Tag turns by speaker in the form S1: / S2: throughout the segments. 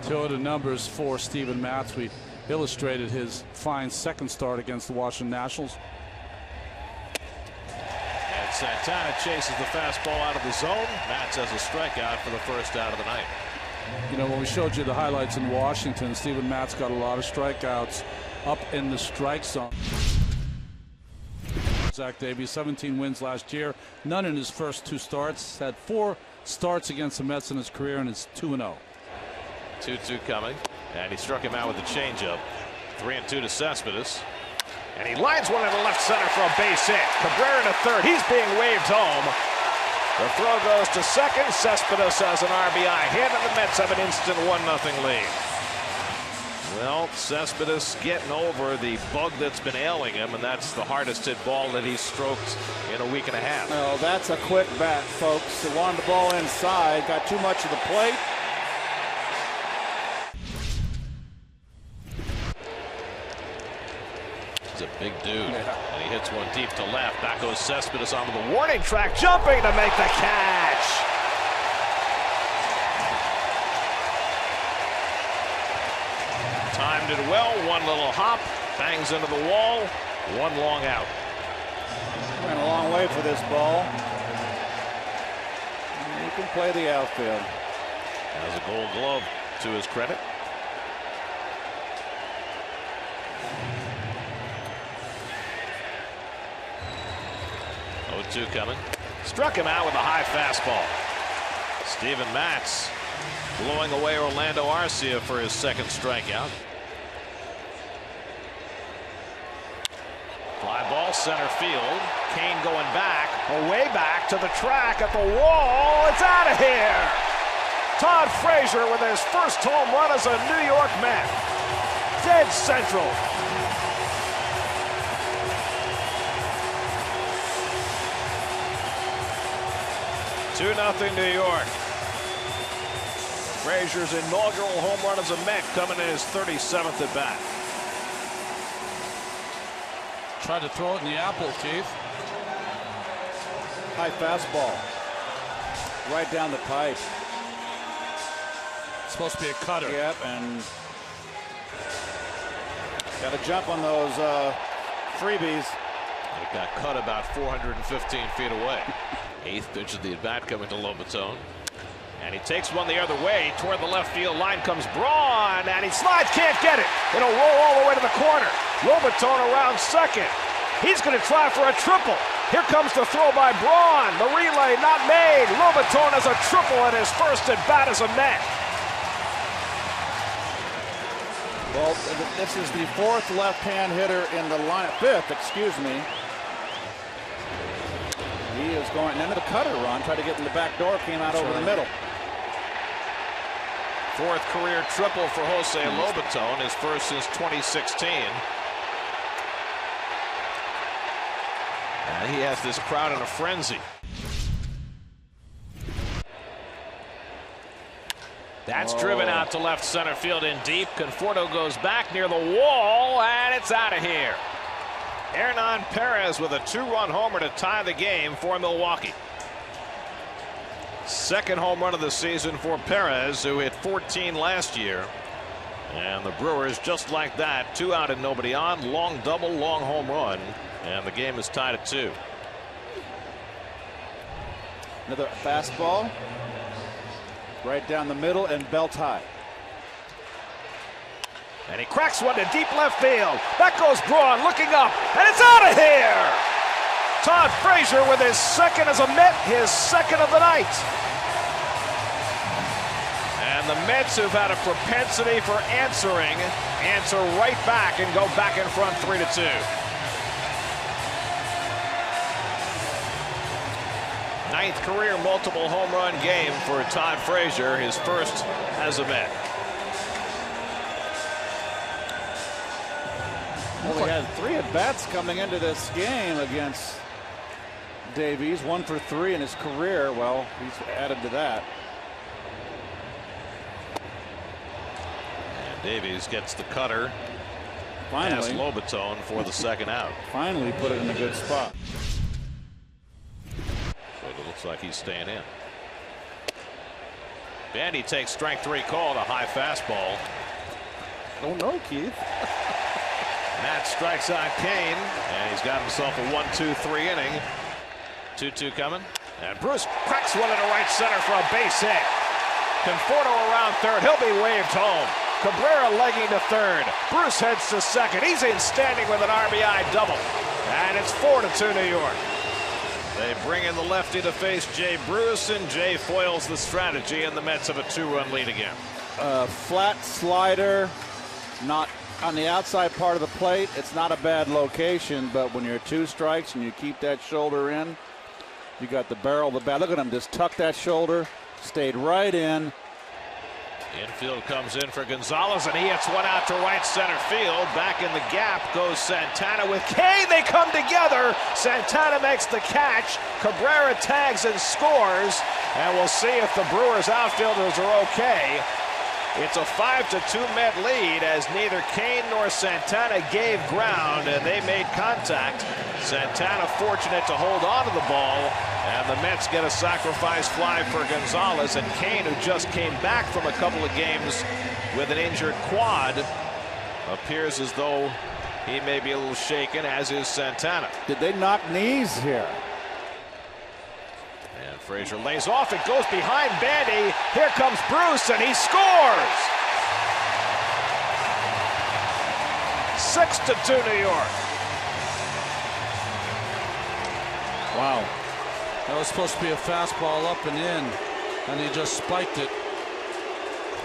S1: To go to numbers for Steven Matz, we illustrated his fine second start against the Washington Nationals.
S2: And Santana chases the fastball out of the zone. Matz has a strikeout for the first out of the night.
S1: You know, when we showed you the highlights in Washington, Steven Matz got a lot of strikeouts up in the strike zone. Zach Davies, 17 wins last year, none in his first 2 starts. Had 4 starts against the Mets in his career, and it's 2-0.
S2: 2-2 coming, and he struck him out with the changeup. 3-2 to Cespedes, and he lines one into left center for a base hit. Cabrera to third. He's being waved home. The throw goes to second. Cespedes has an RBI hit, and the Mets have an instant 1-0 lead. Well, Cespedes getting over the bug that's been ailing him, and that's the hardest hit ball that he's stroked in a week and a half.
S3: Well, that's a quick bat, folks. He wanted the ball inside, got too much of the plate.
S2: He's a big dude, and he hits one deep to left. Back goes Cespedes onto the warning track, jumping to make the catch. Timed it well, one little hop, bangs into the wall, one long out.
S3: Went a long way for this ball. He can play the outfield.
S2: Has a Gold Glove to his credit. Two coming. Struck him out with a high fastball. Steven Matz blowing away Orlando Arcia for his second strikeout. Fly ball center field. Kane going back, away back to the track at the wall. It's out of here. Todd Frazier with his first home run as a New York Met. Dead central. 2-0 New York. Frazier's inaugural home run as a Met coming in his 37th at bat.
S1: Tried to throw it in the apple, Keith.
S3: High fastball. Right down the pipe.
S1: It's supposed to be a cutter.
S3: Yep, and got to jump on those freebies.
S2: It got cut about 415 feet away. 8th pitch of the at-bat coming to Lobaton. And he takes one the other way. Toward the left field line comes Braun, and he slides, can't get it. It'll roll all the way to the corner. Lobaton around second. He's going to try for a triple. Here comes the throw by Braun. The relay not made. Lobaton has a triple in his first at-bat as a Met.
S3: Well, this is the 4th left-hand hitter in the line. 5th, excuse me. He is going into the cutter run, tried to get in the back door, came out over the middle.
S2: 4th career triple for Jose Lobaton, his first since 2016. And he has this crowd in a frenzy. That's driven out to left center field in deep. Conforto goes back near the wall, and it's out of here. Hernan Perez with a 2-run homer to tie the game for Milwaukee. Second home run of the season for Perez, who hit 14 last year. And the Brewers, just like that, 2 out and nobody on. Long double, long home run, and the game is tied at 2.
S3: Another fastball. Right down the middle and belt high.
S2: And he cracks one to deep left field. That goes Braun looking up, and it's out of here! Todd Frazier with his second as a Met, his second of the night. And the Mets, who've had a propensity for answering, answer right back and go back in front 3-2. Ninth career multiple home run game for Todd Frazier, his first as a Met.
S3: Well, he had 3 at-bats coming into this game against Davies, 1 for 3 in his career. Well, he's added to that.
S2: And Davies gets the cutter.
S3: Finally.
S2: Past Lobaton for the second out.
S3: Finally put it in a good spot.
S2: But it looks like he's staying in. Bandy takes strike 3 call, a high fastball.
S3: Don't know, Keith.
S2: Matt strikes out Kane, and he's got himself a 1-2-3 inning. 2-2 coming, and Bruce cracks one into right center for a base hit. Conforto around third, he'll be waved home. Cabrera legging to third. Bruce heads to second. He's in standing with an RBI double, and it's 4-2 New York. They bring in the lefty to face Jay Bruce, and Jay foils the strategy, and the Mets have a 2-run lead again.
S3: Flat slider, not on the outside part of the plate. It's not a bad location, but when you're 2 strikes and you keep that shoulder in, you got the barrel of the bat. Look at him just tuck that shoulder, stayed right in.
S2: Infield comes in for Gonzalez, and he hits one out to right center field. Back in the gap goes Santana with Kane. They come together. Santana makes the catch. Cabrera tags and scores. And we'll see if the Brewers outfielders are okay. It's a 5-2 Met lead as neither Kane nor Santana gave ground, and they made contact. Santana fortunate to hold on to the ball, and the Mets get a sacrifice fly for Gonzalez, and Kane, who just came back from a couple of games with an injured quad, appears as though he may be a little shaken, as is Santana.
S3: Did they knock knees here?
S2: And Frazier lays off. It goes behind Bandy. Here comes Bruce, and he scores! 6-2 New York.
S1: Wow. That was supposed to be a fastball up and in, and he just spiked it.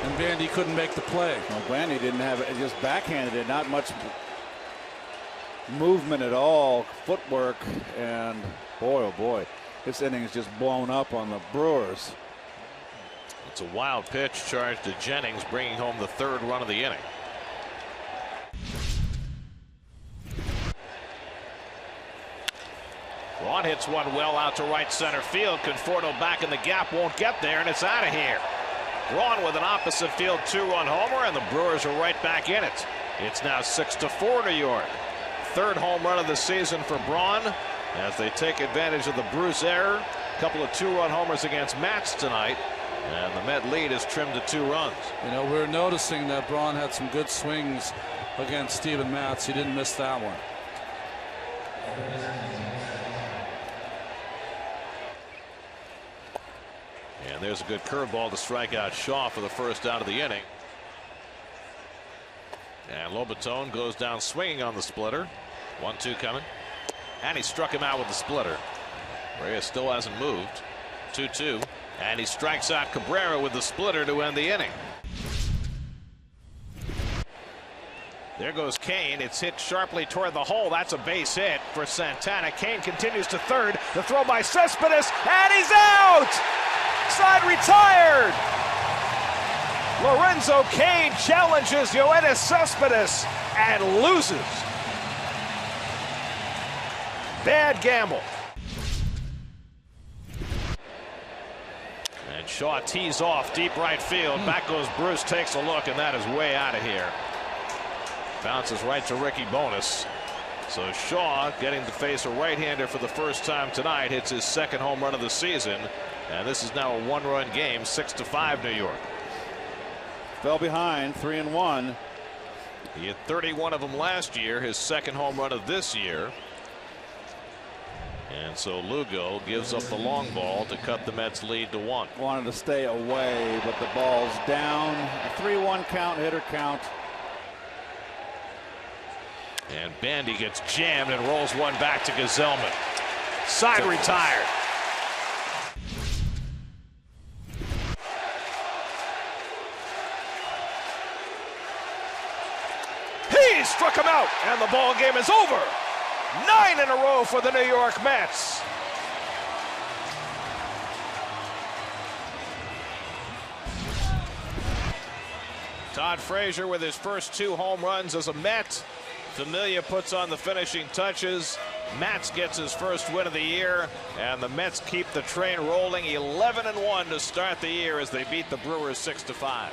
S1: And Bandy couldn't make the play.
S3: Well, Bandy didn't have it, just backhanded it, not much movement at all, footwork, and boy, oh boy, this inning is just blown up on the Brewers.
S2: It's a wild pitch charged to Jennings, bringing home the 3rd run of the inning. Braun hits one well out to right center field. Conforto back in the gap, won't get there, and it's out of here. Braun with an opposite field 2-run homer, and the Brewers are right back in it. It's now 6-4 New York. 3rd home run of the season for Braun as they take advantage of the Bruce error. A couple of 2-run homers against Mats tonight, and the Met lead is trimmed to 2 runs.
S1: You know, we're noticing that Braun had some good swings against Steven Matz. He didn't miss that one.
S2: And there's a good curveball to strike out Shaw for the first out of the inning. And Lobaton goes down swinging on the splitter. 1-2 coming. And he struck him out with the splitter. Reyes still hasn't moved. 2-2. And he strikes out Cabrera with the splitter to end the inning. There goes Kane. It's hit sharply toward the hole. That's a base hit for Santana. Kane continues to third. The throw by Cespedes, and he's out! Side retired. Lorenzo Kane challenges Yoenis Cespedes and loses. Bad gamble. And Shaw tees off deep right field. Back goes Bruce, takes a look, and that is way out of here. Bounces right to Ricky Bonas. So Shaw, getting to face a right-hander for the first time tonight, hits his 2nd home run of the season. And this is now a 1-run game, 6-5 New York.
S3: Fell behind, 3-1.
S2: He hit 31 of them last year, his 2nd home run of this year. And so Lugo gives up the long ball to cut the Mets lead to 1.
S3: Wanted to stay away, but the ball's down. A 3-1 count, hitter count.
S2: And Bandy gets jammed and rolls one back to Gazelman. Side retired. He struck him out, and the ball game is over. 9 in a row for the New York Mets. Todd Frazier with his first 2 home runs as a Met. Familia puts on the finishing touches. Matz gets his first win of the year, and the Mets keep the train rolling 11-1 to start the year as they beat the Brewers 6-5.